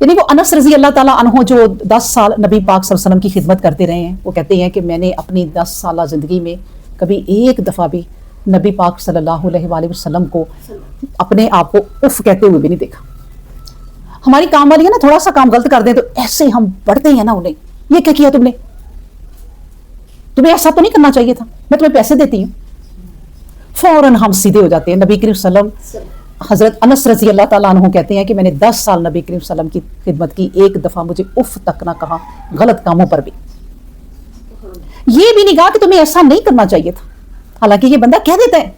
یعنی وہ انس رضی اللہ تعالیٰ عنہ جو 10 سال نبی پاک صلی اللہ علیہ وسلم کی خدمت کرتے رہے ہیں، وہ کہتے ہیں کہ میں نے اپنی 10 سالہ زندگی میں کبھی ایک دفعہ بھی نبی پاک صلی اللہ علیہ وآلہ وسلم کو اپنے آپ کو اف کہتے ہوئے بھی نہیں دیکھا. ہماری کام والی ہے نا، تھوڑا سا کام غلط کر دیں تو ایسے ہم بڑھتے ہیں نا انہیں، یہ کیا کیا تم نے، تمہیں ایسا تو نہیں کرنا چاہیے تھا، میں تمہیں پیسے دیتی ہوں، فوراً ہم سیدھے ہو جاتے ہیں. نبی کریم صلی اللہ علیہ وسلم حضرت انس رضی اللہ تعالیٰ عنہ کہتے ہیں کہ میں نے 10 سال نبی کریم صلی اللہ علیہ وسلم کی خدمت کی، ایک دفعہ مجھے اف تک نہ کہا غلط کاموں پر بھی. یہ بھی نہیں کہا کہ تمہیں ایسا نہیں کرنا چاہیے تھا، حالانکہ یہ بندہ کہہ دیتا ہے.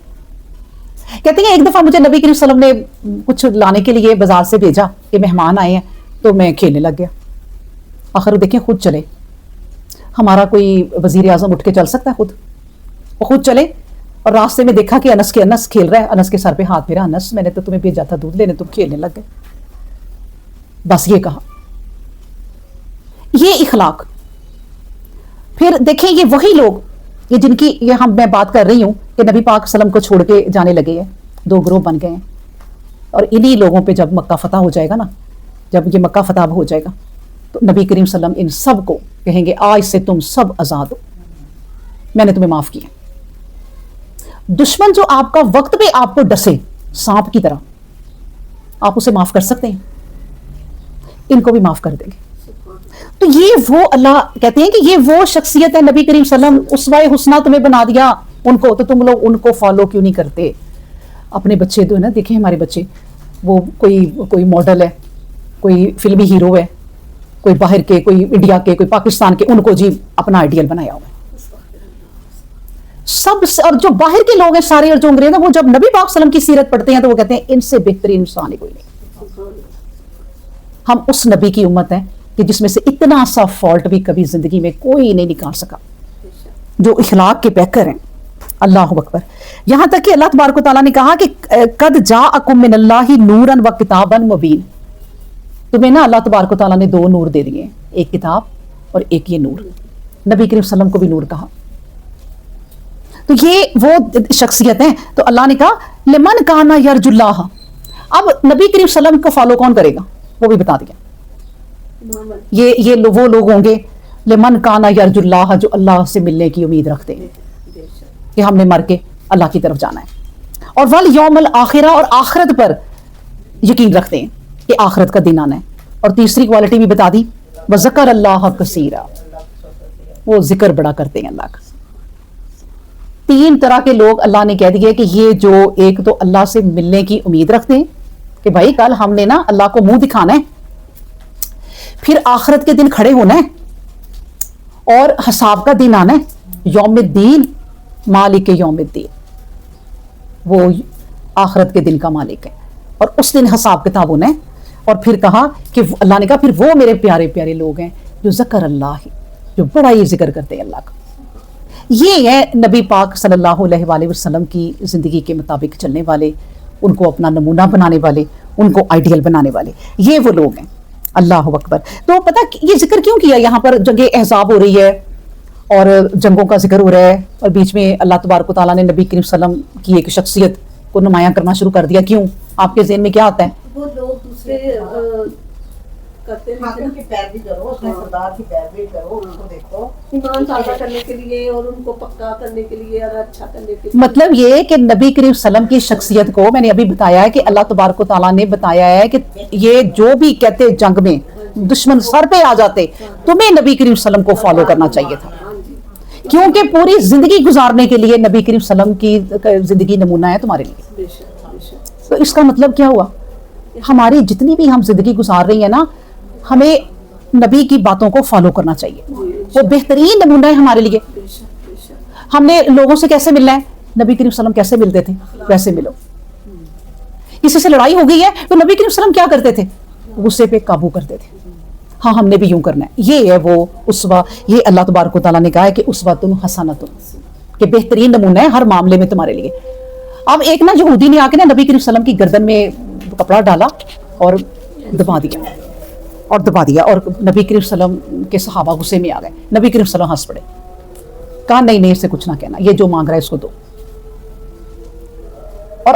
کہتے ہیں ایک دفعہ مجھے نبی کریم صلی اللہ علیہ وسلم نے کچھ لانے کے لیے بازار سے بھیجا کہ مہمان آئے ہیں، تو میں کھیلنے لگ گیا. آخر دیکھیں خود چلے، ہمارا کوئی وزیر اعظم اٹھ کے چل سکتا ہے؟ وہ خود چلے، اور راستے میں دیکھا کہ انس کھیل رہا ہے، انس کے سر پہ ہاتھ پھیرا، انس میں نے تو تمہیں بھیجا تھا دودھ لینے، تم کھیلنے لگ گئے. بس یہ کہا. یہ اخلاق. پھر دیکھیں یہ وہی لوگ یہ جن کی میں بات کر رہی ہوں کہ نبی پاک صلی اللہ علیہ وسلم کو چھوڑ کے جانے لگے ہیں، 2 گروہ بن گئے ہیں. اور انہی لوگوں پہ جب مکہ فتح ہو جائے گا نا، جب یہ مکہ فتح ہو جائے گا تو نبی کریم صلی اللہ علیہ وسلم ان سب کو کہیں گے آج سے تم سب آزاد ہو، میں نے تمہیں معاف کیا. دشمن جو آپ کا وقت پہ آپ کو ڈسے سانپ کی طرح، آپ اسے معاف کر سکتے ہیں، ان کو بھی معاف کر دیں گے. تو یہ وہ اللہ کہتے ہیں کہ یہ وہ شخصیت ہے. نبی کریم صلی اللہ علیہ وسلم اسوہ حسنہ تمہیں بنا دیا ان کو، تو تم لوگ ان کو فالو کیوں نہیں کرتے؟ اپنے بچے تو ہے نا، دیکھیں ہمارے بچے، وہ کوئی ماڈل ہے، کوئی فلمی ہیرو ہے، کوئی باہر کے، کوئی انڈیا کے، کوئی پاکستان کے، ان کو جی اپنا آئیڈیل بنایا ہوا ہے. سب اور جو باہر کے لوگ ہیں سارے اور جو انگریز ہیں، وہ جب نبی پاک صلی اللہ علیہ وسلم کی سیرت پڑھتے ہیں تو وہ کہتے ہیں ان سے بہترین انسان ہی کوئی نہیں. ہم اس نبی کی امت ہیں کہ جس میں سے اتنا سا فالٹ بھی کبھی زندگی میں کوئی نہیں نکال سکا، جو اخلاق کے پیکر ہیں. اللہ اکبر. یہاں تک کہ اللہ تبارک و تعالیٰ نے کہا کہ قد جاءکم من اللہ نورا و کتابا مبین، تمہیں نا اللہ تبارک و تعالیٰ نے 2 نور دے دیے ہیں، ایک کتاب اور ایک یہ نور. نبی کریم صلی اللہ علیہ وسلم کو بھی نور کہا. تو یہ وہ شخصیت ہیں. تو اللہ نے کہا لمن کانا یرجو اللہ. اب نبی کریم صلی اللہ علیہ وسلم کو فالو کون کرے گا وہ بھی بتا دیا. یہ وہ لوگ ہوں گے لمن کانا یرجو اللہ، جو اللہ سے ملنے کی امید رکھتے ہیں کہ ہم نے مر کے اللہ کی طرف جانا ہے، اور والیوم الآخرہ، اور آخرت پر یقین رکھتے ہیں کہ آخرت کا دن آنا ہے. اور تیسری کوالٹی بھی بتا دی، وذکر اللہ کثیرا، وہ ذکر بڑا کرتے ہیں اللہ کا. 3 طرح کے لوگ اللہ نے کہہ دیے کہ یہ جو ایک تو اللہ سے ملنے کی امید رکھتے ہیں کہ بھائی کل ہم نے نا اللہ کو منہ دکھانا ہے، پھر آخرت کے دن کھڑے ہونا ہے اور حساب کا دن آنا ہے. یوم الدین، مالک یوم الدین، وہ آخرت کے دن کا مالک ہے اور اس دن حساب کتاب ہونا ہے. اور پھر کہا کہ اللہ نے کہا پھر وہ میرے پیارے پیارے لوگ ہیں جو ذکر اللہ، جو بڑا ہی ذکر کرتے ہیں اللہ کا. یہ ہے نبی پاک صلی اللہ علیہ وآلہ وسلم کی زندگی کے مطابق چلنے والے، ان کو اپنا نمونہ بنانے والے، ان کو آئیڈیل بنانے والے، یہ وہ لوگ ہیں. اللہ اکبر. تو پتہ یہ ذکر کیوں کیا؟ یہاں پر جنگ احزاب ہو رہی ہے اور جنگوں کا ذکر ہو رہا ہے، اور بیچ میں اللہ تبارک و تعالیٰ نے نبی کریم صلی اللہ علیہ وسلم کی ایک شخصیت کو نمایاں کرنا شروع کر دیا. کیوں؟ آپ کے ذہن میں کیا آتا ہے؟ وہ لوگ دوسرے کرتے ہیں حاکم کی پیروی کرو، اپنے سردار کی پیروی کرو، اس کو دیکھو ایمان تازہ کرنے کے لیے اور ان کو پکا کرنے کے لیے اور اچھا کرنے کے لیے. مطلب یہ کہ نبی کریم صلی اللہ علیہ وسلم کی شخصیت کو میں نے ابھی بتایا ہے کہ اللہ تبارک و تعالیٰ نے بتایا ہے کہ یہ جو بھی کہتے جنگ میں دشمن سر پہ آ جاتے، تمہیں نبی کریم صلی اللہ علیہ وسلم کو فالو کرنا چاہیے تھا، کیونکہ پوری زندگی گزارنے کے لیے نبی کریم صلی اللہ علیہ وسلم کی زندگی نمونہ ہے تمہارے لیے. تو اس کا مطلب کیا ہوا؟ ہماری جتنی بھی ہم زندگی گزار رہی ہیں نا، ہمیں نبی کی باتوں کو فالو کرنا چاہیے. وہ بہترین نمونہ ہے ہمارے لیے. ہم نے لوگوں سے کیسے ملنا ہے؟ نبی کریم صلی اللہ علیہ وسلم کیسے ملتے تھے ویسے ملو. کسی سے لڑائی ہو گئی ہے تو نبی کریم صلی اللہ علیہ وسلم کیا کرتے تھے؟ غصے پہ قابو کرتے تھے. ہاں ہم نے بھی یوں کرنا ہے. یہ ہے وہ اسوہ. یہ اللہ تبارک و تعالیٰ نے کہا ہے کہ اسوۃ حسنۃ، کہ بہترین نمونہ ہے ہر معاملے میں تمہارے لیے. اب ایک نا یہودی نے آ کے نا نبی کریم صلی اللہ علیہ وسلم کی گردن میں کپڑا ڈالا اور دبا دیا اور نبی کریم صلی اللہ علیہ وسلم کے صحابہ غصے میں آ گئے. نبی کریم صلی اللہ علیہ وسلم ہنس پڑے، کہا نہیں اسے کچھ نہ کہنا، یہ جو مانگ رہا ہے اس کو دو. اور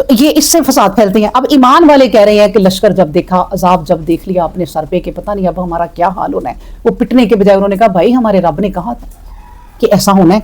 تو یہ اس سے فساد پھیلتے ہیں. اب ایمان والے کہہ رہے ہیں کہ لشکر جب دیکھا، عذاب جب دیکھ لیا اپنے سر پہ کہ پتہ نہیں اب ہمارا کیا حال ہونا ہے، وہ پٹنے کے بجائے انہوں نے کہا بھائی ہمارے رب نے کہا تھا کہ ایسا ہونا ہے.